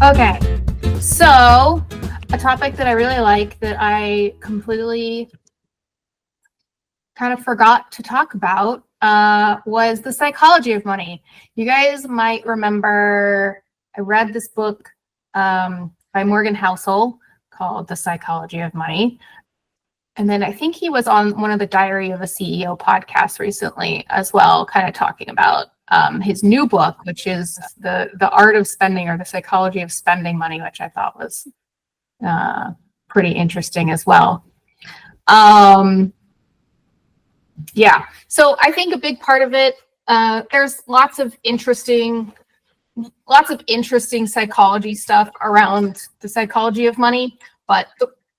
Okay, so a topic that I really like that I completely kind of forgot to talk about was the psychology of money. You guys might remember I read this book by Morgan Housel called The Psychology of Money. And then I think he was on one of the Diary of a CEO podcasts recently as well, kind of talking about his new book, which is the art of spending, or the psychology of spending money, which I thought was pretty interesting as well. Yeah, so I think a big part of it, there's lots of interesting psychology stuff around the psychology of money, but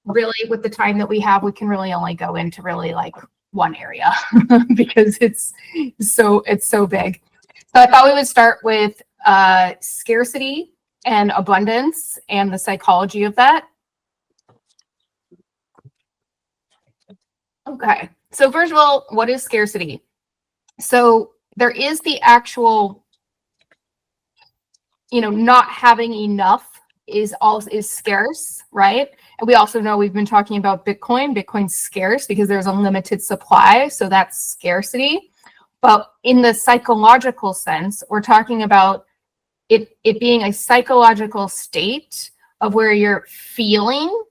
really with the time that we have, we can really only go into really like one area because it's so big. So I thought we would start with scarcity and abundance and the psychology of that. Okay, so first of all, what is scarcity? So there is the actual, not having enough is scarce, right? And we also know we've been talking about Bitcoin. Bitcoin's scarce because there's a limited supply, so that's scarcity. But in the psychological sense, we're talking about it being a psychological state of where you're feeling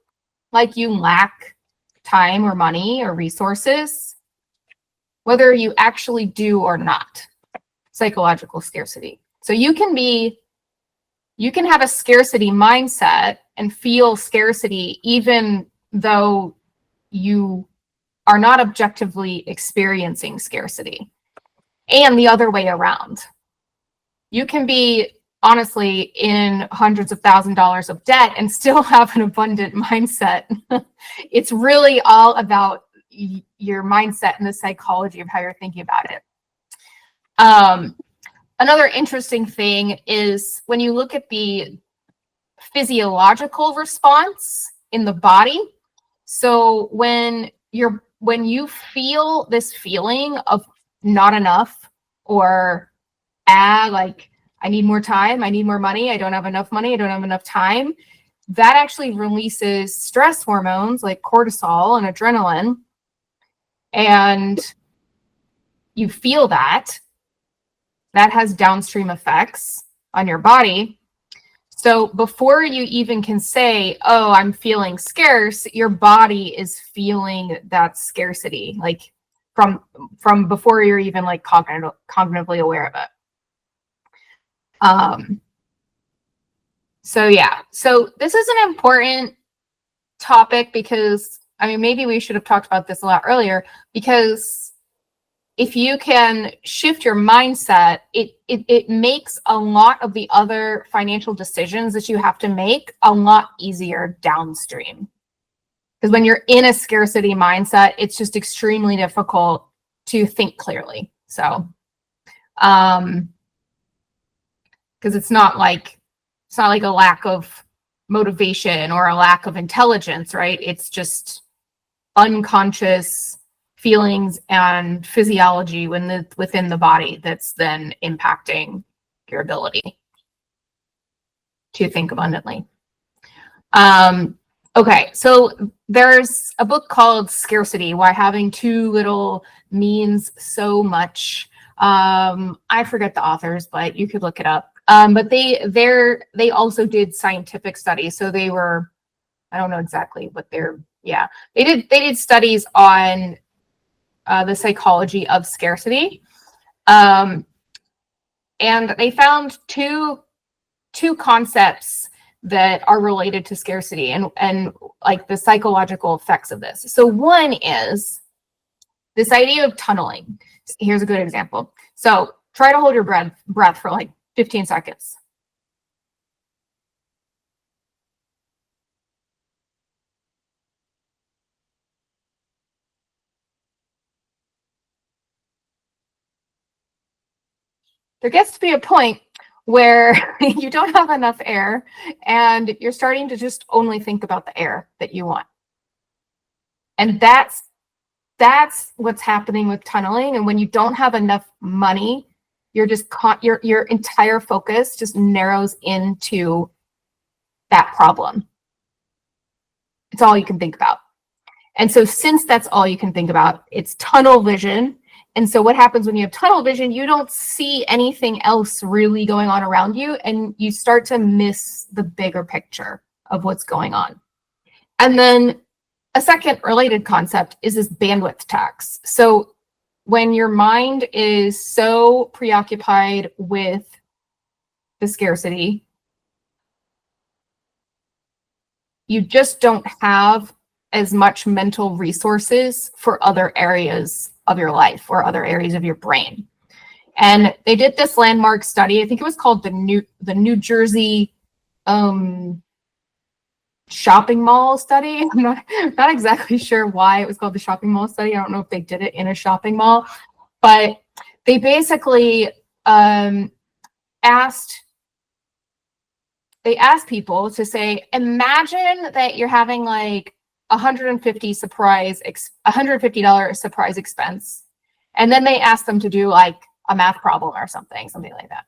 like you lack time or money or resources, whether you actually do or not. Psychological scarcity. So you can have a scarcity mindset and feel scarcity even though you are not objectively experiencing scarcity. And the other way around. You can be honestly in hundreds of thousands of dollars of debt and still have an abundant mindset. It's really all about your mindset and the psychology of how you're thinking about it. Another interesting thing is when you look at the physiological response in the body. So when you feel this feeling of not enough, or like I need more time, I need more money, I don't have enough money, I don't have enough time, that actually releases stress hormones like cortisol and adrenaline. And you feel that has downstream effects on your body. So before you even can say, oh, I'm feeling scarce, your body is feeling that scarcity, like from before you're even like cognitively aware of it. So yeah, so this is an important topic because, maybe we should have talked about this a lot earlier, because if you can shift your mindset, it makes a lot of the other financial decisions that you have to make a lot easier downstream. Because when you're in a scarcity mindset, it's just extremely difficult to think clearly. So, because it's not like a lack of motivation or a lack of intelligence, right? It's just unconscious feelings and physiology within the body that's then impacting your ability to think abundantly. Okay, so there's a book called Scarcity, Why Having Too Little Means So Much. I forget the authors, but you could look it up. But they also did scientific studies. So they were, I don't know exactly what they did studies on the psychology of scarcity. And they found two concepts that are related to scarcity and like the psychological effects of this. So one is this idea of tunneling. Here's a good example. So try to hold your breath for like 15 seconds. There gets to be a point where you don't have enough air and you're starting to just only think about the air that you want. And that's what's happening with tunneling. And when you don't have enough money you're just your entire focus just narrows into that problem. It's all you can think about. And so since that's all you can think about, it's tunnel vision. And so what happens when you have tunnel vision, you don't see anything else really going on around you, and you start to miss the bigger picture of what's going on. And then a second related concept is this bandwidth tax. So when your mind is so preoccupied with the scarcity, you just don't have as much mental resources for other areas of your life or other areas of your brain. And they did this landmark study. I think it was called the New Jersey shopping mall study. I'm not exactly sure why it was called the shopping mall study. I don't know if they did it in a shopping mall, but they basically asked people to say, imagine that you're having like $150 surprise expense. And then they asked them to do like a math problem or something like that.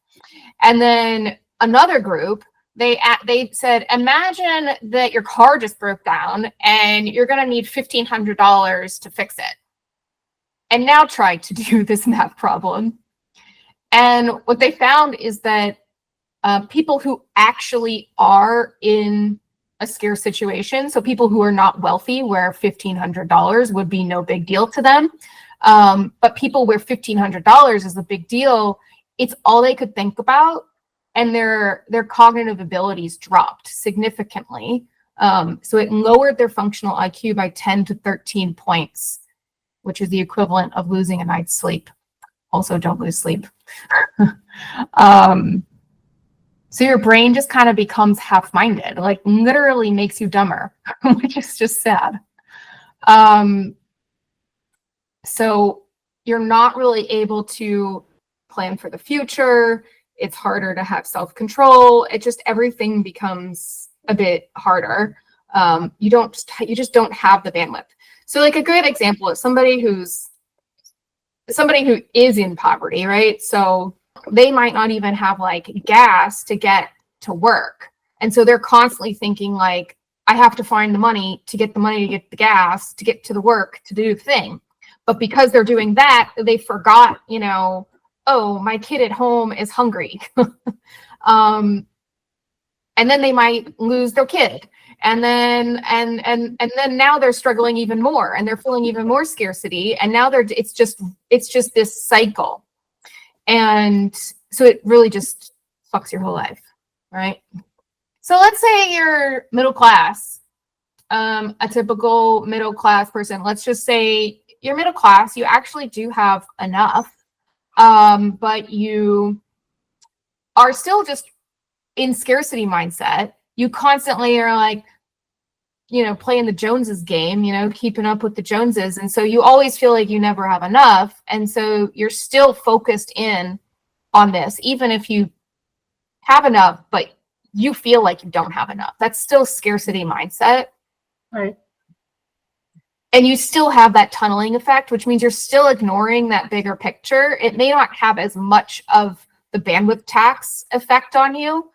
And then another group, they said, imagine that your car just broke down and you're going to need $1,500 to fix it. And now try to do this math problem. And what they found is that people who actually are in a scarce situation, so people who are not wealthy, where $1,500 would be no big deal to them, but people where $1,500 is a big deal, it's all they could think about, and their cognitive abilities dropped significantly. So it lowered their functional IQ by 10 to 13 points, which is the equivalent of losing a night's sleep. Also, don't lose sleep. So your brain just kind of becomes half-minded, like literally makes you dumber, which is just sad. So you're not really able to plan for the future. It's harder to have self-control. It just, everything becomes a bit harder. You just don't have the bandwidth. So like a great example is somebody who is in poverty, right? So they might not even have like gas to get to work. And so they're constantly thinking like, I have to find the money to get the gas, to get to the work, to do the thing. But because they're doing that, they forgot, oh, my kid at home is hungry. And then they might lose their kid. And then now they're struggling even more, and they're feeling even more scarcity. And now it's just this cycle. And so it really just fucks your whole life, right? So let's say you're middle class, a typical middle class person. Let's just say you're middle class. You actually do have enough, but you are still just in scarcity mindset. You constantly are like, playing the Joneses game, keeping up with the Joneses. And so you always feel like you never have enough. And so you're still focused in on this, even if you have enough, but you feel like you don't have enough. That's still scarcity mindset. Right. And you still have that tunneling effect, which means you're still ignoring that bigger picture. It may not have as much of the bandwidth tax effect on you,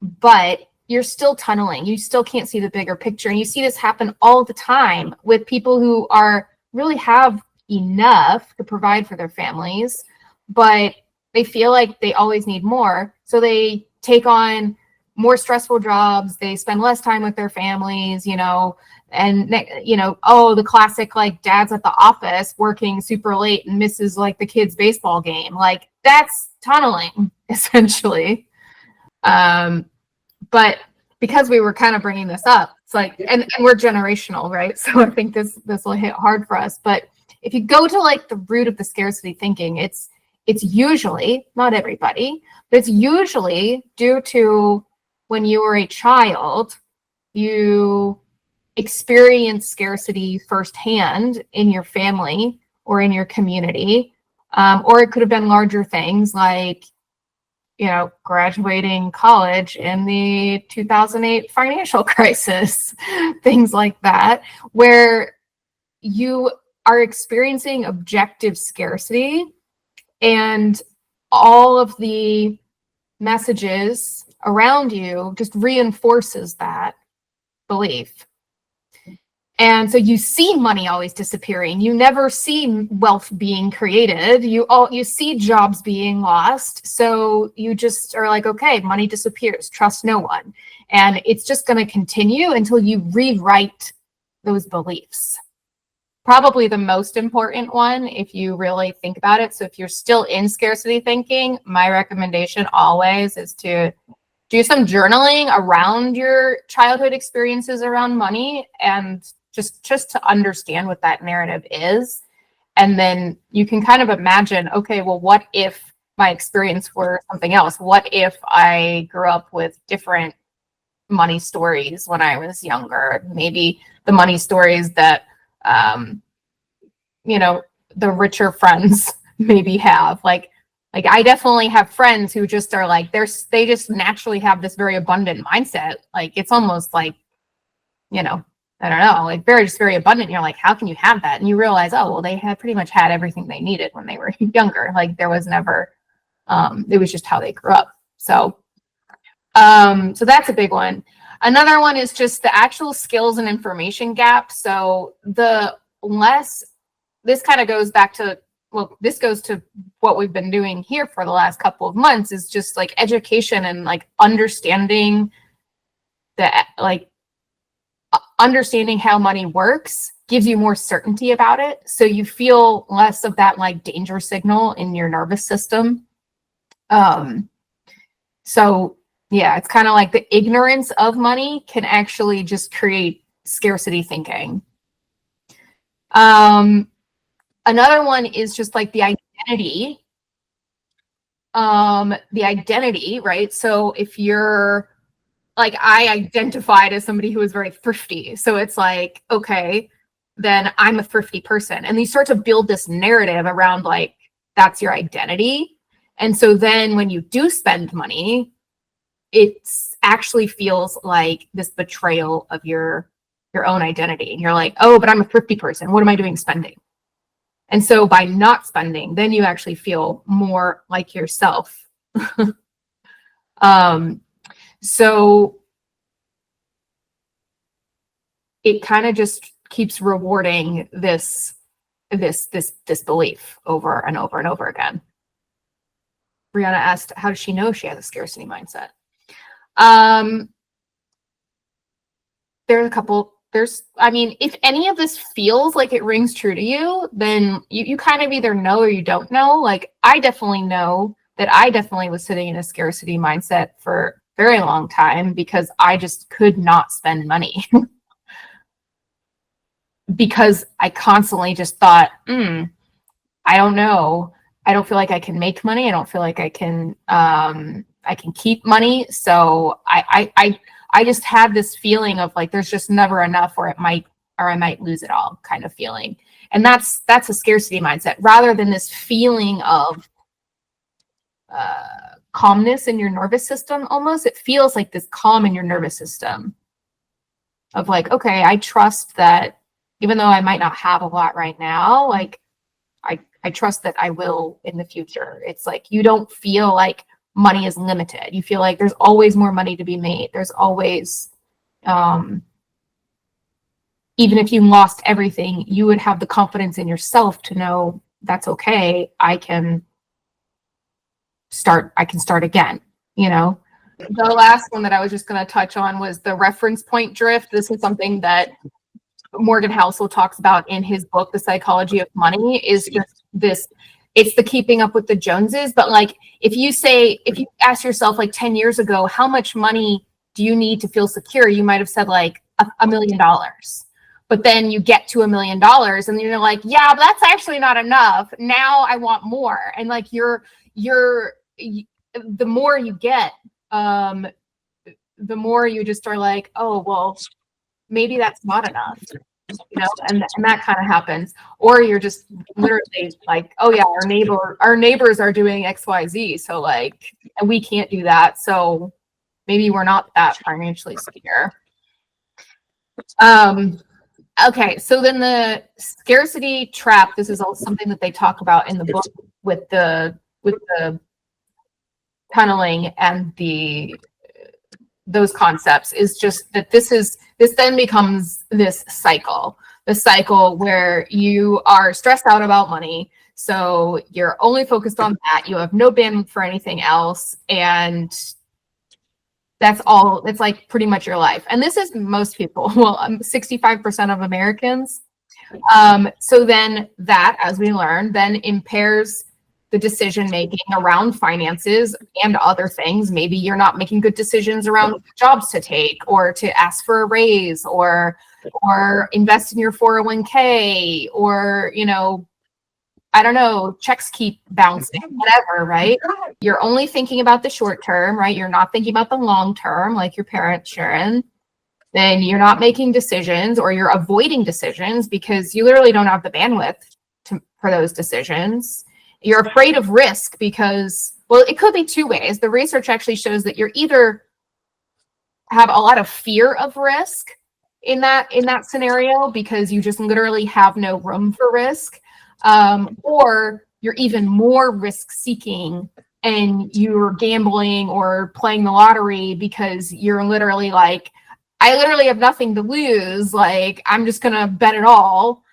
but you're still tunneling. You still can't see the bigger picture. And you see this happen all the time with people who really have enough to provide for their families, but they feel like they always need more. So they take on more stressful jobs. They spend less time with their families, and the classic, like, dad's at the office working super late and misses like the kids' baseball game. Like, that's tunneling essentially. But because we were kind of bringing this up, it's like, and we're generational, right? So I think this will hit hard for us. But if you go to like the root of the scarcity thinking, it's usually, not everybody, but it's usually due to when you were a child, you experienced scarcity firsthand in your family or in your community, or it could have been larger things like, graduating college in the 2008 financial crisis, things like that, where you are experiencing objective scarcity, and all of the messages around you just reinforces that belief. And so you see money always disappearing. You never see wealth being created. You see jobs being lost. So you just are like, okay, money disappears. Trust no one. And it's just going to continue until you rewrite those beliefs. Probably the most important one, if you really think about it. So if you're still in scarcity thinking, my recommendation always is to do some journaling around your childhood experiences around money, and just to understand what that narrative is. And then you can kind of imagine, okay, well, what if my experience were something else? What if I grew up with different money stories when I was younger? Maybe the money stories that, the richer friends maybe have. Like I definitely have friends who just are like, they just naturally have this very abundant mindset. Like, it's almost like, I don't know, like just very abundant. You're like, how can you have that? And you realize, oh, well, they had pretty much had everything they needed when they were younger. Like, there was never, it was just how they grew up. So that's a big one. Another one is just the actual skills and information gap. So this kind of goes back to, this goes to what we've been doing here for the last couple of months, is just like education and like understanding understanding how money works gives you more certainty about it. So you feel less of that like danger signal in your nervous system. So yeah, it's kind of like the ignorance of money can actually just create scarcity thinking. Another one is just like the identity. Right? So if you're like, I identified as somebody who was very thrifty. So it's like, okay, then I'm a thrifty person. And you start to build this narrative around like, that's your identity. And so then when you do spend money, it actually feels like this betrayal of your own identity. And you're like, oh, but I'm a thrifty person. What am I doing spending? And so by not spending, then you actually feel more like yourself. So it kind of just keeps rewarding this belief over and over and over again. Brianna asked, how does she know she has a scarcity mindset? There's a couple. If any of this feels like it rings true to you, then you kind of either know or you don't know. Like, I definitely know that I definitely was sitting in a scarcity mindset for a very long time because I just could not spend money. Because I constantly just thought, I don't know. I don't feel like I can make money. I don't feel like I can keep money. So I just had this feeling of like, there's just never enough, or I might lose it all kind of feeling. And that's a scarcity mindset, rather than this feeling of calmness in your nervous system. Almost, it feels like this calm in your nervous system of like, okay, I trust that even though I might not have a lot right now, like I trust that I will in the future. It's like, you don't feel like money is limited. You feel like there's always more money to be made. There's always, even if you lost everything, you would have the confidence in yourself to know that's okay. I can start again, The last one that I was just going to touch on was the reference point drift. This is something that Morgan Housel talks about in his book, The Psychology of Money, is just this, it's the keeping up with the Joneses. But like, if you ask yourself like 10 years ago, how much money do you need to feel secure? You might've said like $1 million, but then you get to $1 million and you're like, yeah, but that's actually not enough. Now I want more. And like, the more you get, the more you just are like, oh, well, maybe that's not enough, and that kind of happens. Or you're just literally like, oh yeah, our neighbors are doing XYZ, so like, and we can't do that, so maybe we're not that financially secure. Okay, so then the scarcity trap, this is also something that they talk about in the book with the tunneling and those concepts, is just that this then becomes this cycle, the cycle where you are stressed out about money. So you're only focused on that. You have no bandwidth for anything else. And that's all. It's like pretty much your life. And this is most people. Well, 65% of Americans. So then that, as we learn, then impairs the decision making around finances and other things. Maybe you're not making good decisions around jobs to take, or to ask for a raise, or invest in your 401k, or, you know, I don't know, checks keep bouncing, whatever, right? You're only thinking about the short term, right? You're not thinking about the long term, like your parents, Sharon. Then you're not making decisions, or you're avoiding decisions because you literally don't have the bandwidth for those decisions. You're afraid of risk because, well, it could be two ways. The research actually shows that you're either have a lot of fear of risk in that scenario because you just literally have no room for risk, or you're even more risk seeking and you're gambling or playing the lottery because you're literally like, I literally have nothing to lose. Like, I'm just going to bet it all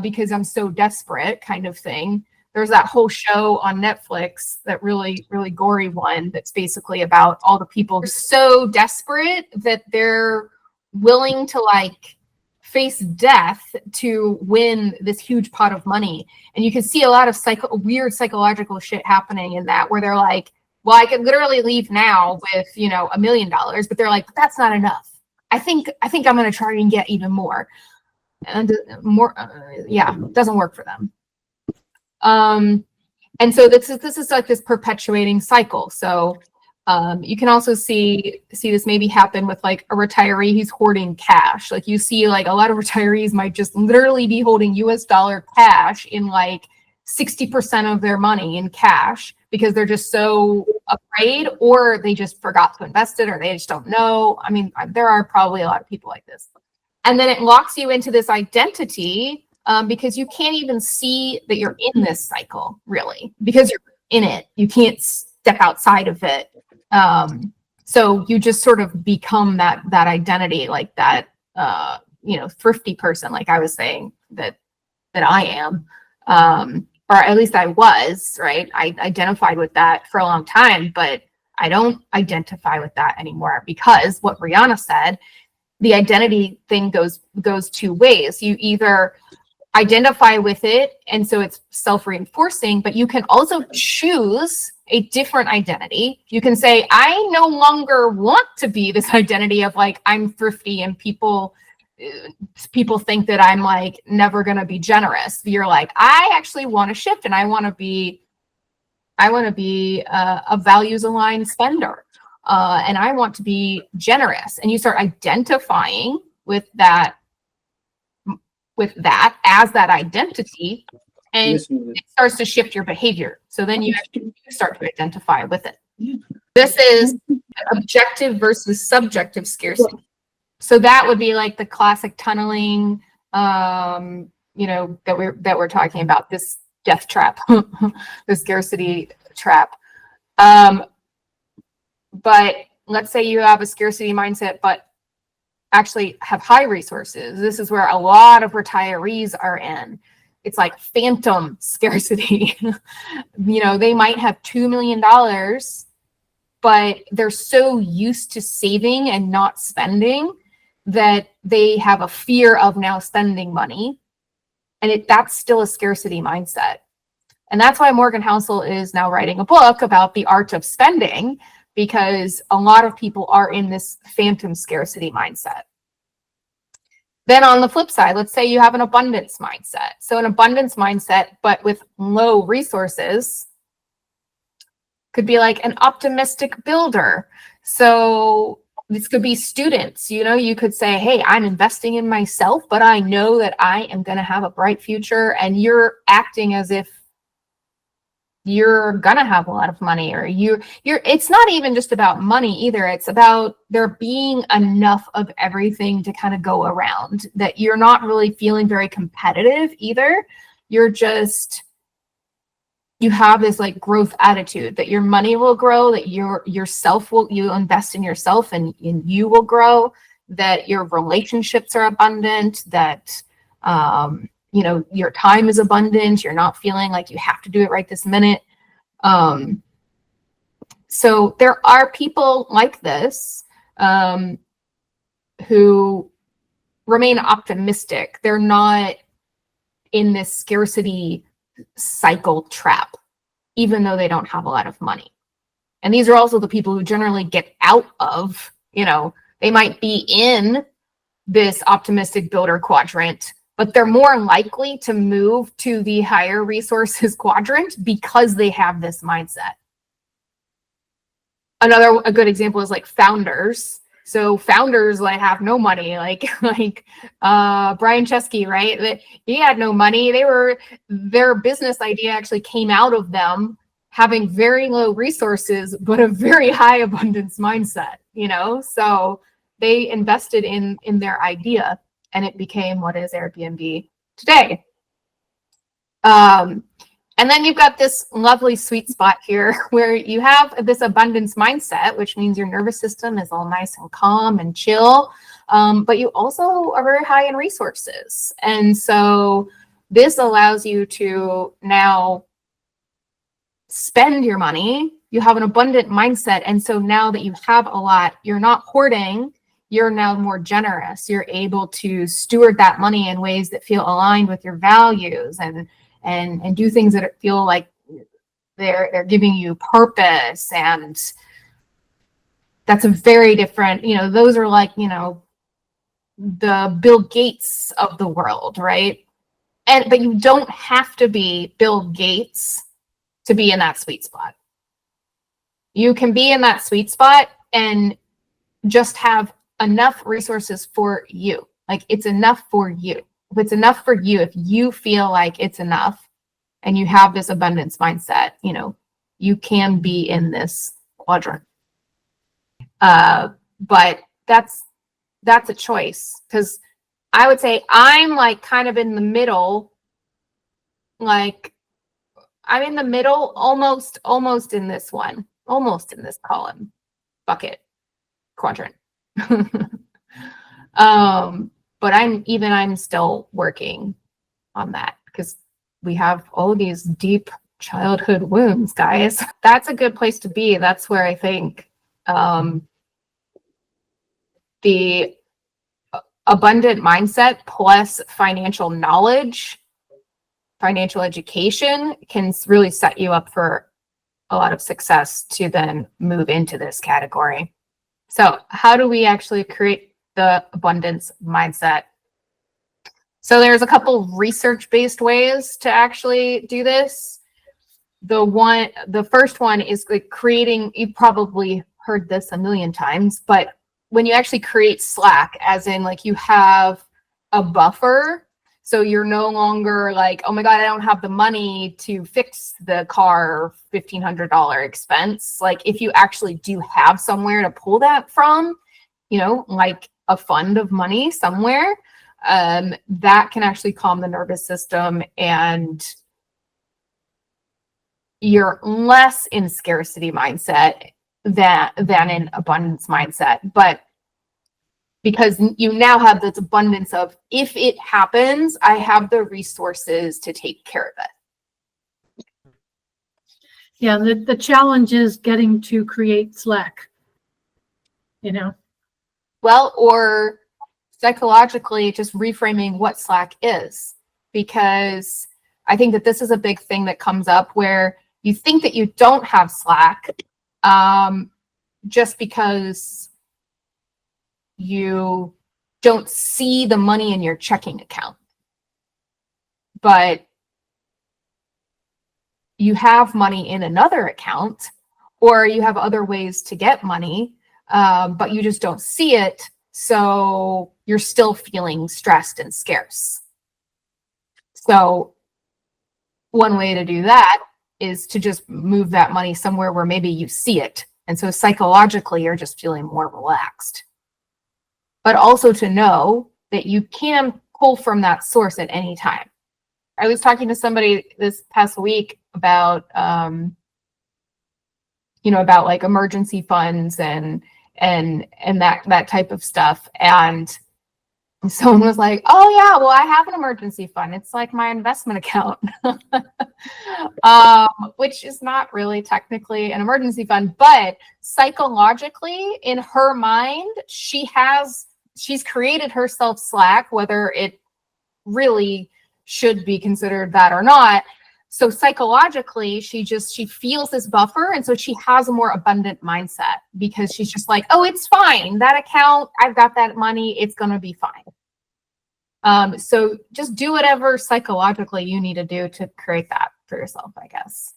because I'm so desperate, kind of thing. There's that whole show on Netflix, that really, really gory one, that's basically about all the people so desperate that they're willing to like face death to win this huge pot of money. And you can see a lot of weird psychological shit happening in that, where they're like, well, I could literally leave now with, you know, $1 million, but they're like, but that's not enough. I think I'm going to try and get even more. And more, it doesn't work for them. And so this is like this perpetuating cycle. So you can also see this maybe happen with like a retiree who's hoarding cash. Like, you see like a lot of retirees might just literally be holding US dollar cash in like 60% of their money in cash because they're just so afraid, or they just forgot to invest it, or they just don't know. I mean, there are probably a lot of people like this. And then it locks you into this identity because you can't even see that you're in this cycle, really, because you're in it. You can't step outside of it. So you just sort of become that identity, like that, thrifty person, like I was saying that I am, or at least I was, right? I identified with that for a long time, but I don't identify with that anymore, because what Brianna said, the identity thing goes two ways. You either identify with it, and so it's self-reinforcing, but you can also choose a different identity. You can say, I no longer want to be this identity of like, I'm thrifty and people think that I'm like never going to be generous. You're like, I actually want to shift, and I want to be a values aligned spender, and I want to be generous. And you start identifying with that as that identity, and it starts to shift your behavior. So then you start to identify with it. This is objective versus subjective scarcity. So that would be like the classic tunneling, that we're talking about, this death trap, the scarcity trap. But let's say you have a scarcity mindset, but actually have high resources. This is where a lot of retirees are in. It's like phantom scarcity. They might have $2 million, but they're so used to saving and not spending that they have a fear of now spending money. And that's still a scarcity mindset. And that's why Morgan Housel is now writing a book about the art of spending, because a lot of people are in this phantom scarcity mindset. Then on the flip side, let's say you have an abundance mindset. So an abundance mindset, but with low resources, could be like an optimistic builder. So this could be students. You could say, hey, I'm investing in myself, but I know that I am going to have a bright future. And you're acting as if you're gonna have a lot of money, or you're it's not even just about money either. It's about there being enough of everything to kind of go around, that you're not really feeling very competitive either. You're just, you have this like growth attitude that your money will grow, that yourself will, you invest in yourself and you will grow, that your relationships are abundant, that you know, your time is abundant. You're not feeling like you have to do it right this minute. So there are people like this who remain optimistic. They're not in this scarcity cycle trap, even though they don't have a lot of money. And these are also the people who generally get out of, you know, they might be in this optimistic builder quadrant, but they're more likely to move to the higher resources quadrant because they have this mindset. A good example is like founders. So founders like have no money, like Brian Chesky, right? He had no money. Their business idea actually came out of them having very low resources, but a very high abundance mindset, you know? So they invested in their idea, and it became what is Airbnb today. And then you've got this lovely sweet spot here where you have this abundance mindset, which means your nervous system is all nice and calm and chill, but you also are very high in resources. And so this allows you to now spend your money. You have an abundant mindset. And so now that you have a lot, you're not hoarding, you're now more generous. You're able to steward that money in ways that feel aligned with your values, and do things that feel like they're giving you purpose. And that's a very different, you know, those are like, you know, the Bill Gates of the world, right? But you don't have to be Bill Gates to be in that sweet spot. You can be in that sweet spot and just have enough resources for you. Like, it's enough for you. If it's enough for you, if you feel like it's enough and you have this abundance mindset, you know, you can be in this quadrant. But that's a choice, because I would say I'm like kind of in the middle. Like, I'm in the middle, almost in this one, almost in this column, bucket, quadrant. But I'm still working on that, because we have all these deep childhood wounds, guys. That's a good place to be. That's where I think the abundant mindset plus financial knowledge, financial education can really set you up for a lot of success to then move into this category. So how do we actually create the abundance mindset? So there's a couple research-based ways to actually do this. The first one is like creating, you've probably heard this a million times, but when you actually create slack, as in like you have a buffer, so you're no longer like, oh my God, I don't have the money to fix the car $1,500 expense. Like, if you actually do have somewhere to pull that from, you know, like a fund of money somewhere, that can actually calm the nervous system, and you're less in scarcity mindset than in abundance mindset. But because you now have this abundance of, if it happens, I have the resources to take care of it. Yeah, the challenge is getting to create slack, you know? Well, or psychologically just reframing what slack is, because I think that this is a big thing that comes up where you think that you don't have slack just because you don't see the money in your checking account. But you have money in another account, or you have other ways to get money, but you just don't see it. So you're still feeling stressed and scarce. So one way to do that is to just move that money somewhere where maybe you see it. And so psychologically, you're just feeling more relaxed. But also to know that you can pull from that source at any time. I was talking to somebody this past week about, about like emergency funds and that type of stuff. And someone was like, oh yeah, well, I have an emergency fund. It's like my investment account, which is not really technically an emergency fund, but psychologically in her mind, she's created herself slack, whether it really should be considered that or not. So psychologically, she feels this buffer. And so she has a more abundant mindset because she's just like, oh, it's fine. That account, I've got that money. It's going to be fine. So just do whatever psychologically you need to do to create that for yourself, I guess.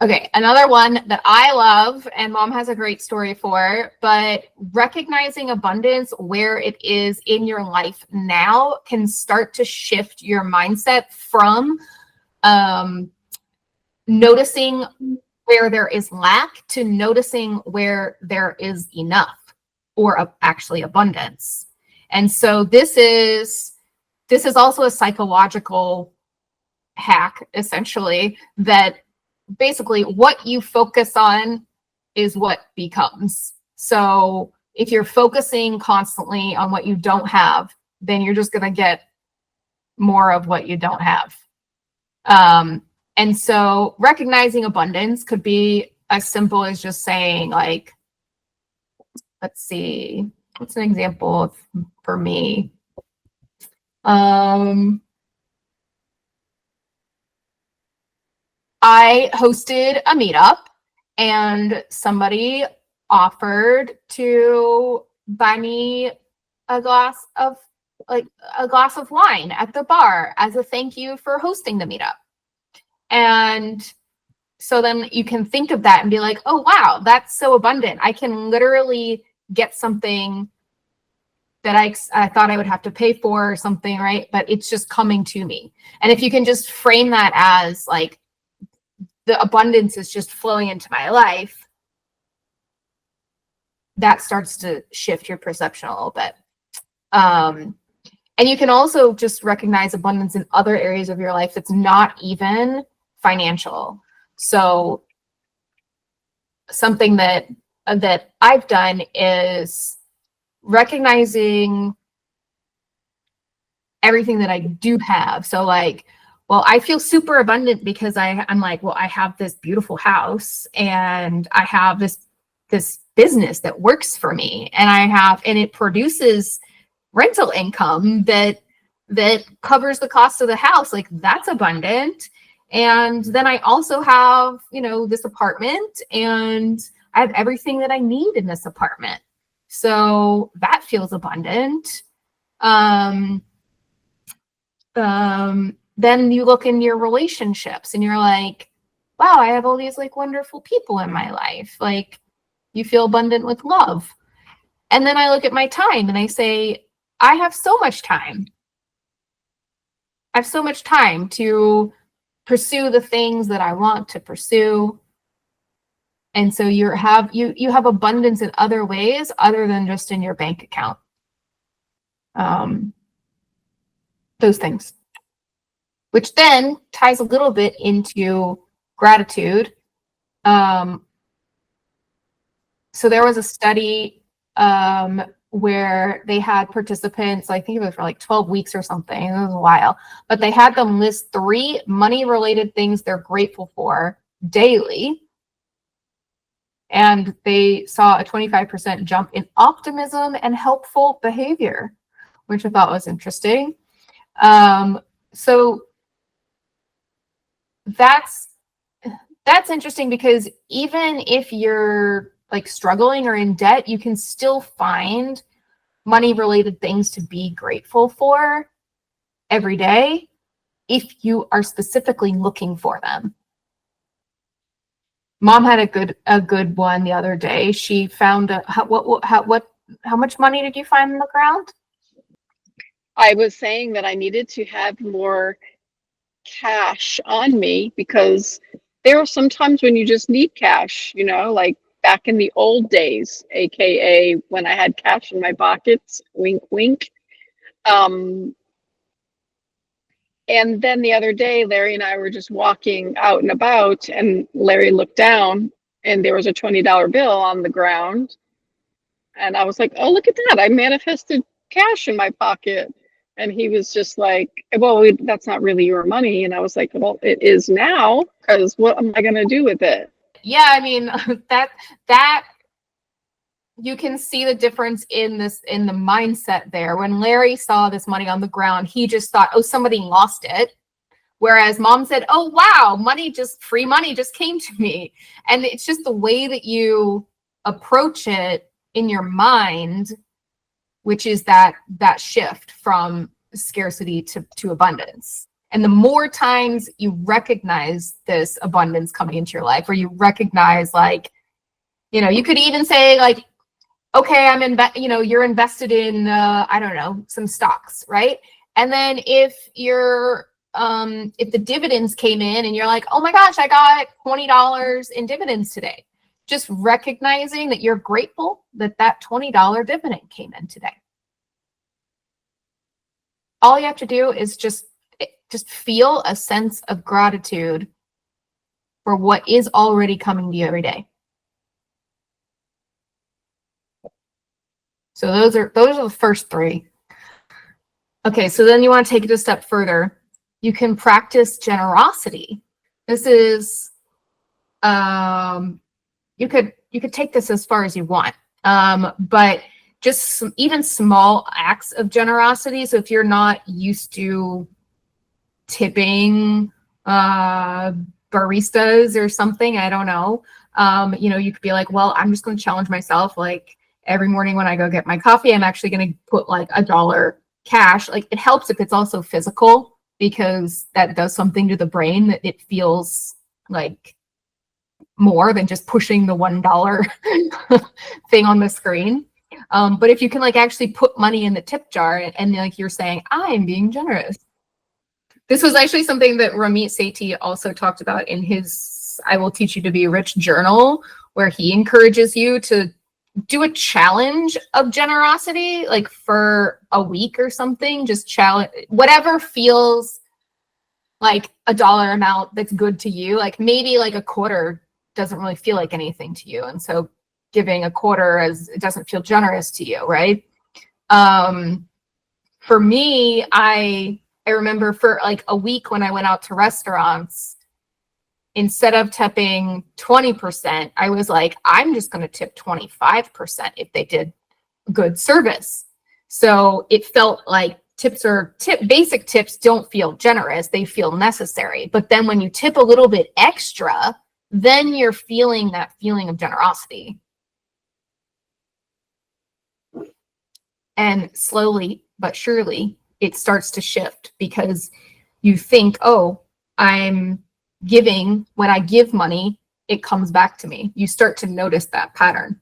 Okay, another one that I love and Mom has a great story for, but recognizing abundance where it is in your life now can start to shift your mindset from noticing where there is lack to noticing where there is enough or actually abundance. And so this is also a psychological hack, essentially, that basically what you focus on is what becomes. So if you're focusing constantly on what you don't have, then you're just going to get more of what you don't have. And so recognizing abundance could be as simple as just saying, like, let's see, what's an example for me? I hosted a meetup and somebody offered to buy me a glass of wine at the bar as a thank you for hosting the meetup. And so then you can think of that and be like, oh, wow, that's so abundant. I can literally get something that I thought I would have to pay for or something, right? But it's just coming to me. And if you can just frame that as like, the abundance is just flowing into my life, that starts to shift your perception a little bit. And you can also just recognize abundance in other areas of your life that's not even financial. So something that I've done is recognizing everything that I do have. So like, well, I feel super abundant because I'm like, well, I have this beautiful house and I have this business that works for me and it produces rental income that covers the cost of the house. Like that's abundant. And then I also have, this apartment and I have everything that I need in this apartment. So that feels abundant. Then you look in your relationships and you're like, wow, I have all these like wonderful people in my life. Like you feel abundant with love. And then I look at my time and I say, I have so much time. I have so much time to pursue the things that I want to pursue. And so you have abundance in other ways other than just in your bank account. Those things. Which then ties a little bit into gratitude. So there was a study where they had participants, I think it was for like 12 weeks or something, it was a while, but they had them list 3 money-related things they're grateful for daily. And they saw a 25% jump in optimism and helpful behavior, which I thought was interesting. So that's interesting because even if you're like struggling or in debt, you can still find money related things to be grateful for every day if you are specifically looking for them. Mom had a good one the other day. She found how much money did you find in the ground? I was saying that I needed to have more cash on me, because there are some times when you just need cash, like back in the old days, aka when I had cash in my pockets, wink, wink. And then the other day, Larry and I were just walking out and about, and Larry looked down and there was a $20 bill on the ground. And I was like, oh, look at that. I manifested cash in my pocket. And he was just like, well, that's not really your money. And I was like, well, it is now, because what am I going to do with it? Yeah, I mean, that you can see the difference in the mindset there. When Larry saw this money on the ground, he just thought, oh, somebody lost it. Whereas mom said, oh, wow, free money just came to me. And it's just the way that you approach it in your mind, which is that shift from scarcity to abundance. And the more times you recognize this abundance coming into your life, or you recognize, like, you could even say, like, okay, you're invested in, I don't know, some stocks, right? And then if the dividends came in and you're like, oh my gosh, I got $20 in dividends today. Just recognizing that you're grateful that $20 dividend came in today. All you have to do is just feel a sense of gratitude for what is already coming to you every day. So those are the first three. Okay, so then you want to take it a step further. You can practice generosity. This is you could take this as far as you want, but just even small acts of generosity. So if you're not used to tipping baristas or something, I don't know, you could be like, well, I'm just going to challenge myself. Like, every morning when I go get my coffee, I'm actually going to put like $1 cash. Like, it helps if it's also physical, because that does something to the brain, that it feels like more than just pushing the $1 thing on the screen. But if you can, like, actually put money in the tip jar, and like you're saying, I'm being generous. This was actually something that Ramit Sethi also talked about in his I Will Teach You to Be Rich journal, where he encourages you to do a challenge of generosity, like for a week or something. Just challenge whatever feels like a dollar amount that's good to you. Like, maybe like a quarter doesn't really feel like anything to you, and so giving a quarter, as it doesn't feel generous to you, right? For me, I remember for like a week when I went out to restaurants, instead of tipping 20%, I was like, I'm just going to tip 25% if they did good service. So it felt like basic tips don't feel generous, they feel necessary. But then when you tip a little bit extra, then you're feeling that feeling of generosity. And slowly but surely, it starts to shift, because you think, oh, I'm giving, when I give money, it comes back to me. You start to notice that pattern.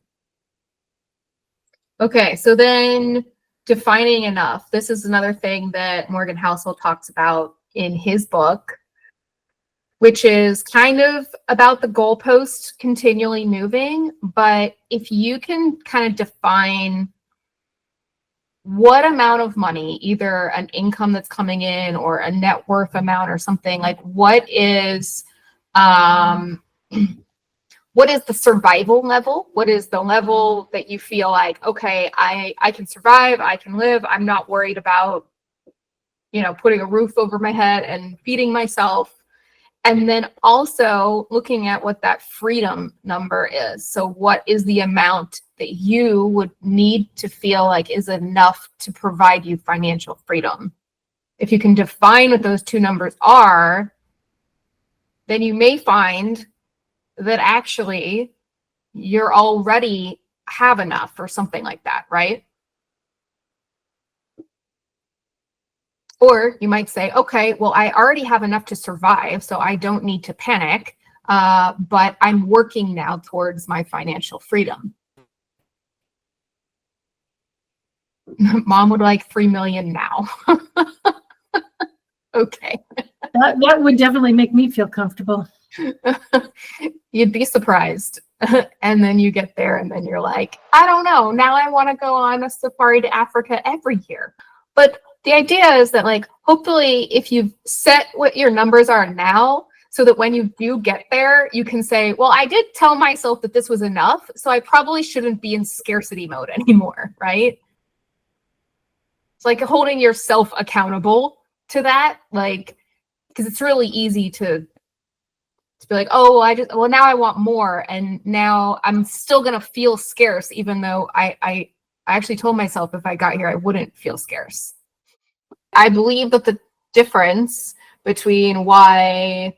Okay, so then defining enough. This is another thing that Morgan Housel talks about in his book, which is kind of about the goalpost continually moving. But if you can kind of define what amount of money, either an income that's coming in or a net worth amount or something, like what is the survival level? What is the level that you feel like, okay, I can survive, I can live, I'm not worried about, putting a roof over my head and feeding myself. And then also looking at what that freedom number is. So what is the amount that you would need to feel like is enough to provide you financial freedom? If you can define what those two numbers are, then you may find that actually you're already have enough or something like that, right? Or you might say, okay, well, I already have enough to survive, so I don't need to panic, but I'm working now towards my financial freedom. Mom would like 3 million now. Okay. That would definitely make me feel comfortable. You'd be surprised. And then you get there and then you're like, I don't know. Now I want to go on a safari to Africa every year. But the idea is that, like, hopefully if you've set what your numbers are now, so that when you do get there, you can say, well, I did tell myself that this was enough, so I probably shouldn't be in scarcity mode anymore, right? It's like holding yourself accountable to that, like, because it's really easy to be like, oh, well, now I want more, and now I'm still gonna feel scarce, even though I actually told myself if I got here, I wouldn't feel scarce. I believe that the difference between the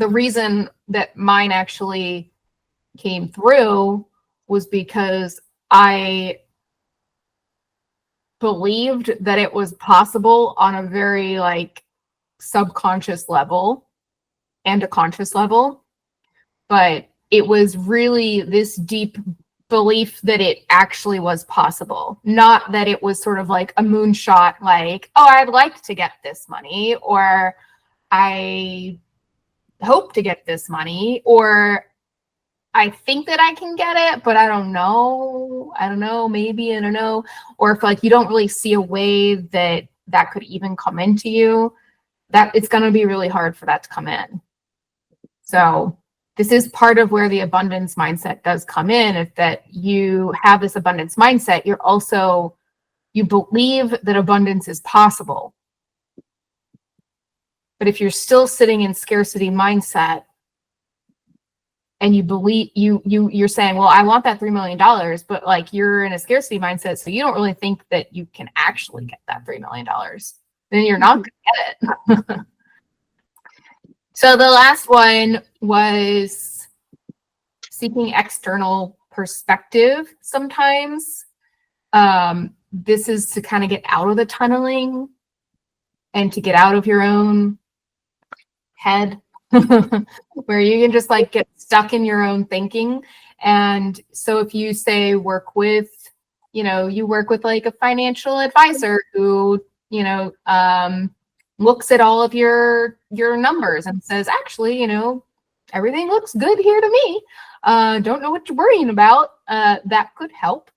reason that mine actually came through was because I believed that it was possible on a very, like, subconscious level and a conscious level, but it was really this deep belief that it actually was possible, not that it was sort of like a moonshot, like, oh, I'd like to get this money, or I hope to get this money, or I think that I can get it, but I don't know, maybe, I don't know. Or if, like, you don't really see a way that could even come into you, that it's going to be really hard for that to come in. So this is part of where the abundance mindset does come in. If that you have this abundance mindset, you believe that abundance is possible. But if you're still sitting in scarcity mindset and you believe you're saying, well, I want that $3 million, but, like, you're in a scarcity mindset, so you don't really think that you can actually get that $3 million, then you're not going to get it. So the last one was seeking external perspective sometimes. This is to kind of get out of the tunneling and to get out of your own head where you can just, like, get stuck in your own thinking. And so if you say you work with like a financial advisor who, looks at all of your numbers and says, actually, everything looks good here to me. Don't know what you're worrying about. That could help.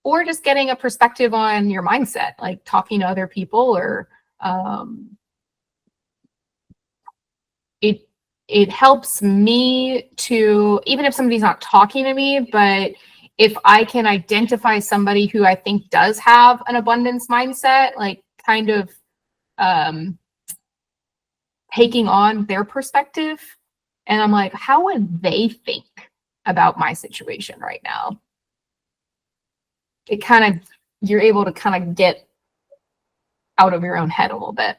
Or just getting a perspective on your mindset, like talking to other people, or it helps me to, even if somebody's not talking to me, but if I can identify somebody who I think does have an abundance mindset, like kind of taking on their perspective, and I'm like, how would they think about my situation right now? You're able to kind of get out of your own head a little bit.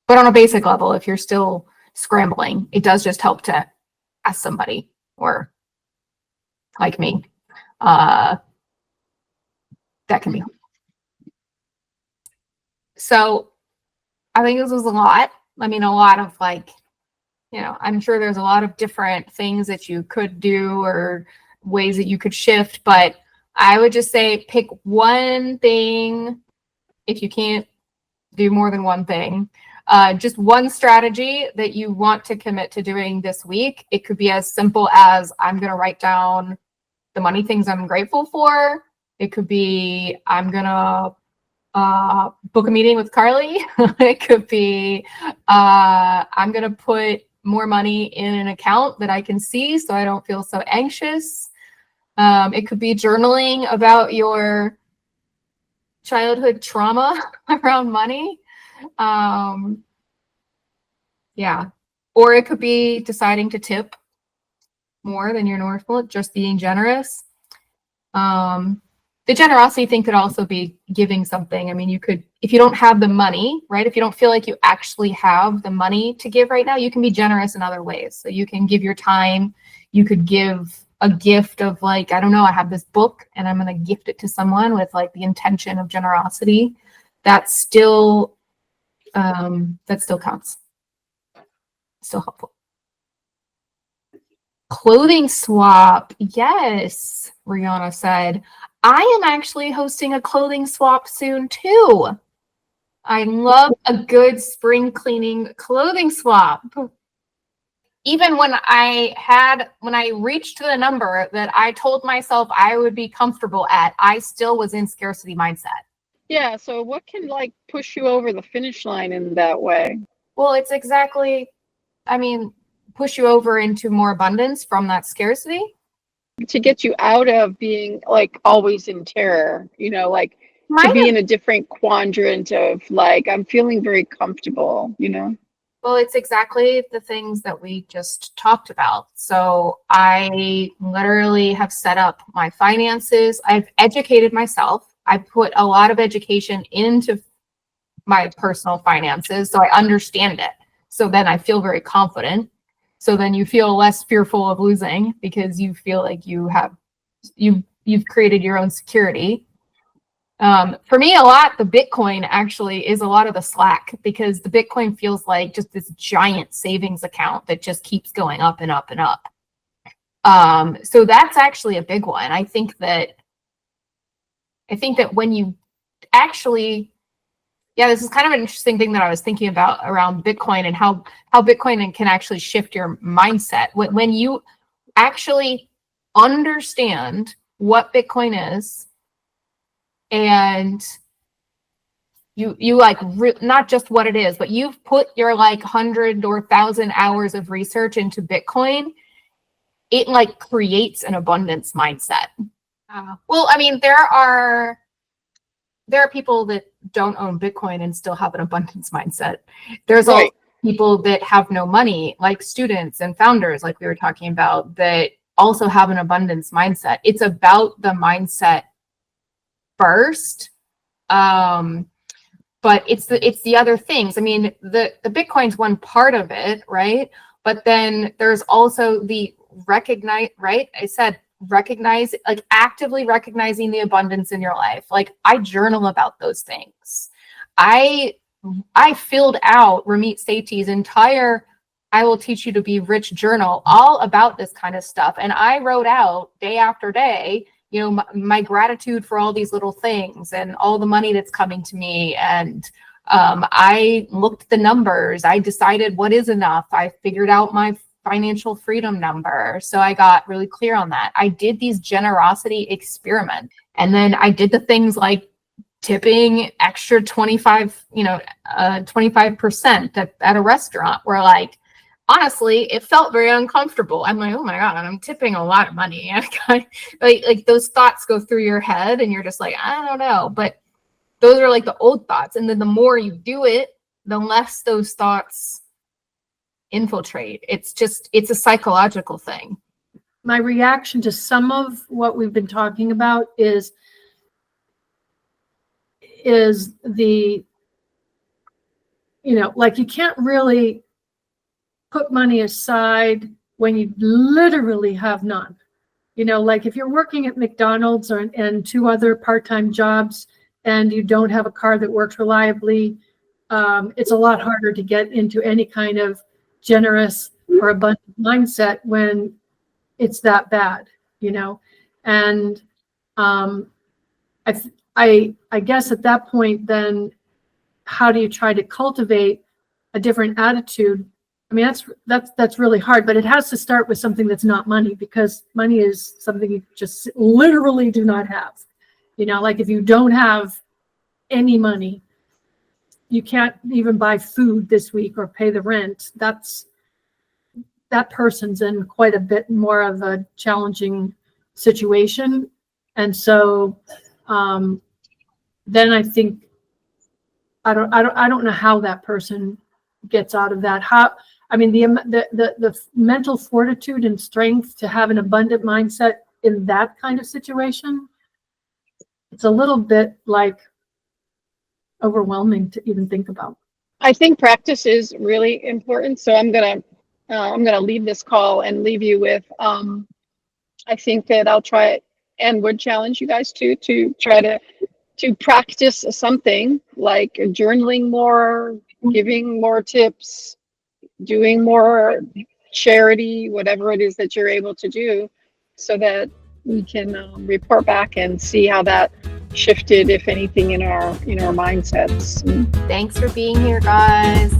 But on a basic level, if you're still scrambling, it does just help to ask somebody, or like me, that can be helpful. So I think this was a lot. I mean, a lot of, like, I'm sure there's a lot of different things that you could do or ways that you could shift, but I would just say pick one thing. If you can't do more than one thing, just one strategy that you want to commit to doing this week. It could be as simple as, I'm going to write down the money things I'm grateful for. It could be, I'm going to book a meeting with Carly. It could be, I'm going to put more money in an account that I can see so I don't feel so anxious. It could be journaling about your childhood trauma around money. Yeah. Or it could be deciding to tip more than your normal, just being generous. The generosity thing could also be giving something. I mean, you could, if you don't have the money, right? If you don't feel like you actually have the money to give right now, you can be generous in other ways. So you can give your time. You could give a gift of, like, I don't know, I have this book and I'm going to gift it to someone with, like, the intention of generosity. That still counts. Still helpful. Clothing swap. Yes, Rihanna said. I am actually hosting a clothing swap soon too. I love a good spring cleaning clothing swap. Even when I reached the number that I told myself I would be comfortable at, I still was in scarcity mindset. Yeah, so what can like push you over the finish line in that way? Well, it's exactly, push you over into more abundance from that scarcity. To get you out of being like always in terror, like to be in a different quadrant of like, I'm feeling very comfortable, Well, it's exactly the things that we just talked about. So I literally have set up my finances. I've educated myself. I put a lot of education into my personal finances, so I understand it. So then I feel very confident. So then you feel less fearful of losing because you feel like you've created your own security. For me, a lot, the Bitcoin actually is a lot of the slack, because the Bitcoin feels like just this giant savings account that just keeps going up and up and up. So that's actually a big one. I think that when you actually, this is kind of an interesting thing that I was thinking about around Bitcoin and how Bitcoin can actually shift your mindset. When you actually understand what Bitcoin is, and you like not just what it is, but you've put your like 100 or 1,000 hours of research into Bitcoin, it like creates an abundance mindset. Well, I mean, there are people that don't own Bitcoin and still have an abundance mindset. There's Right. also people that have no money, like students and founders, like we were talking about, that also have an abundance mindset. It's about the mindset first. But it's the other things. I mean, the Bitcoin's one part of it, right? But then there's also the recognize, right? I said recognize, like actively recognizing the abundance in your life. Like I journal about those things. I filled out Ramit Sethi's entire I Will Teach You to Be Rich journal all about this kind of stuff. And I wrote out day after day, my gratitude for all these little things and all the money that's coming to me. And I looked at the numbers. I decided what is enough. I figured out my financial freedom number. So I got really clear on that. I did these generosity experiments. And then I did the things like tipping extra 25% at a restaurant, where like, honestly, it felt very uncomfortable. I'm like, oh my God, I'm tipping a lot of money. like those thoughts go through your head and you're just like, I don't know. But those are like the old thoughts. And then the more you do it, the less those thoughts infiltrate. It's a psychological thing. My reaction to some of what we've been talking about is the, like you can't really put money aside when you literally have none. Like if you're working at McDonald's and 2 other part-time jobs and you don't have a car that works reliably, it's a lot harder to get into any kind of generous or abundant mindset when it's that bad, and I guess at that point, then how do you try to cultivate a different attitude? I mean, that's really hard, but it has to start with something that's not money, because money is something you just literally do not have. Like if you don't have any money, you can't even buy food this week or pay the rent. That person's in quite a bit more of a challenging situation. And so then I think I don't know how that person gets out of that. The mental fortitude and strength to have an abundant mindset in that kind of situation, it's a little bit like overwhelming to even think about. I think practice is really important. So I'm gonna leave this call and leave you with I think that I'll try it and would challenge you guys to try to practice something like journaling more, giving more tips, doing more charity, whatever it is that you're able to do, so that we can report back and see how that shifted, if anything, in our mindsets. Thanks for being here, guys.